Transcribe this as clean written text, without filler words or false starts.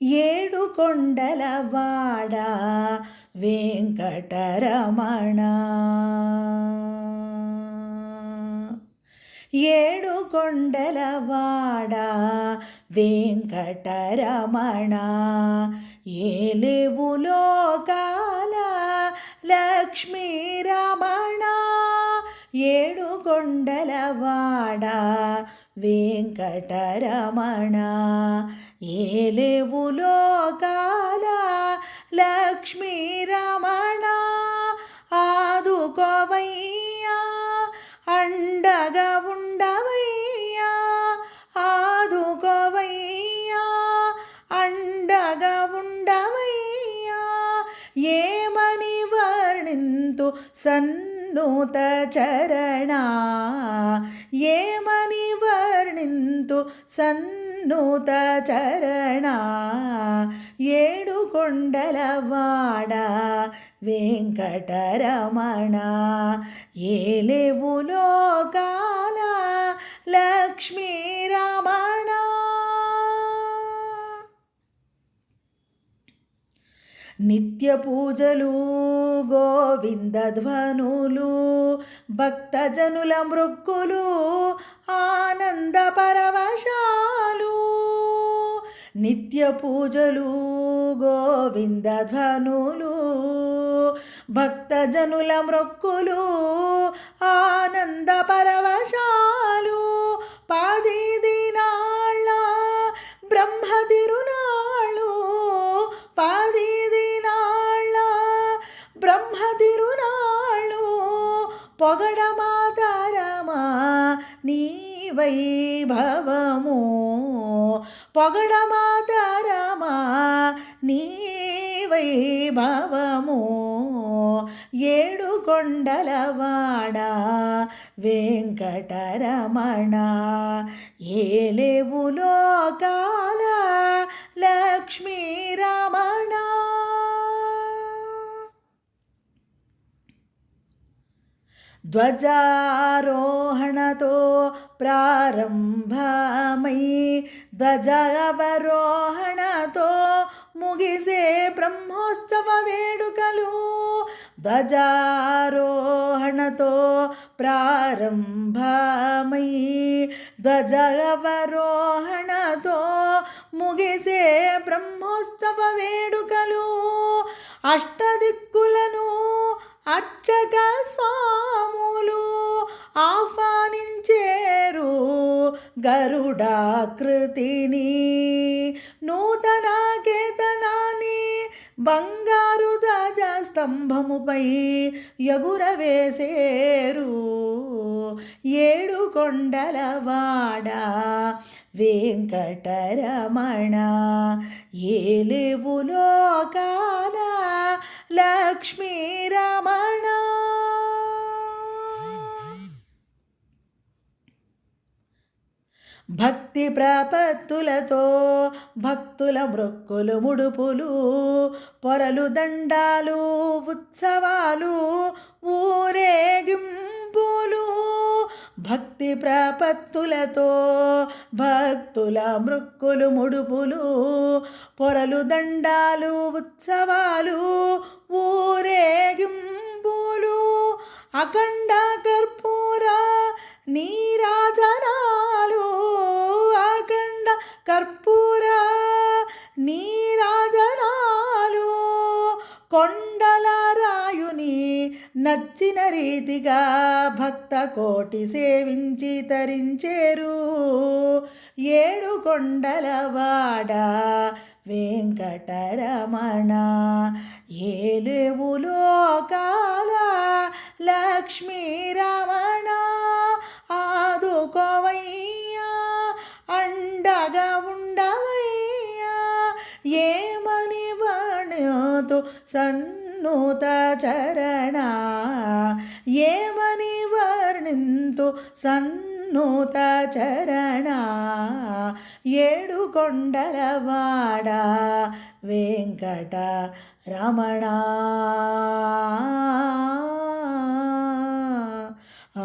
ఏడు కొండలవాడ వెంకటరమణ. ఏడు కొండలవాడ వెంకటరమణ. ఏలేవు లోకాల లక్ష్మీరమణ. ఏడు కొండలవాడ వెంకటరమణ. ఏలేవు లోకాల లక్ష్మీరమణ. ఆదుకోవయ్యా అండగా ఉండవయ్యా. ఆదుకోవయ్యా అండగా ఉండవయ్యా. ఏమని వర్ణింతు సన్నూత చరణ. ఏమని వర్ణింతు సన్నూత చరణ. ఏడు కొండలవాడ వెంకటరమణ. ఏలేవు లోకాల లక్ష్మీరమణ. నిత్య పూజలు గోవింద ధ్వనులు భక్తజనుల మృక్కులు ఆనంద పరవశాలు. నిత్య పూజలు గోవింద ధ్వనులు భక్తజనుల మృక్కులు ఆనంద పరవశాలు. 10 దినాళ్ళ బ్రహ్మ తిరునాళ్ళు. 10 దినాళ్ళ బ్రహ్మ తిరునాళ్ళు. పొగడమాతరమా నీ వైభవము. పొగడమాతరమా నీ వైభవము. ఏడు కొండలవాడ వెంకటరమణ. ఏలేవు లోకాల లక్ష్మీరమణ. ధ్వజారోహణతో ప్రారంభమై ధ్వజావరోహణతో ముగిసే బ్రహ్మోత్సవ వేడుకలు. ధ్వజారోహణతో ప్రారంభమై ధ్వజావరోహణతో ముగిసే బ్రహ్మోత్సవ వేడుకలు. అష్టదిక్కులను అర్చక స్వాములు ఆహ్వానించేరు గరుడాకృతిని. నూతన కేతనాన్ని బంగారు ధ్వజ స్తంభముపై ఎగురవేసేరు. ఏడు కొండలవాడ వెంకటరమణ. ఏలేవు లోకాల లక్ష్మీరమణ. భక్తి ప్రపత్తులతో భక్తుల మృక్కులు ముడుపులు పొరలు దండాలు ఉత్సవాలు ఊరేగింపులు. భక్తి ప్రపత్తులతో భక్తుల మృక్కులు ముడుపులు పొరలు దండాలు ఉత్సవాలు ఊరేగింపులు. అఖండ కర్పూర నీరాజనాలు. అఖండ కర్పూర నీరాజనాలు. కొండల రాయుని నచ్చిన రీతిగా భక్త కోటి సేవించి తరించేరు. ఏడు కొండలవాడ వెంకటరమణ. ఏలేవు లోకాల లక్ష్మీరమణ. ఆదుకోవయ్యా అండగా ఉండవయ్యా. ఏమని వర్ణింతు సన్నూత చరణ. ఏమని వర్ణింతు సన్నూత చరణ. ఏడు కొండలవాడ వెంకటరమణ. ఆ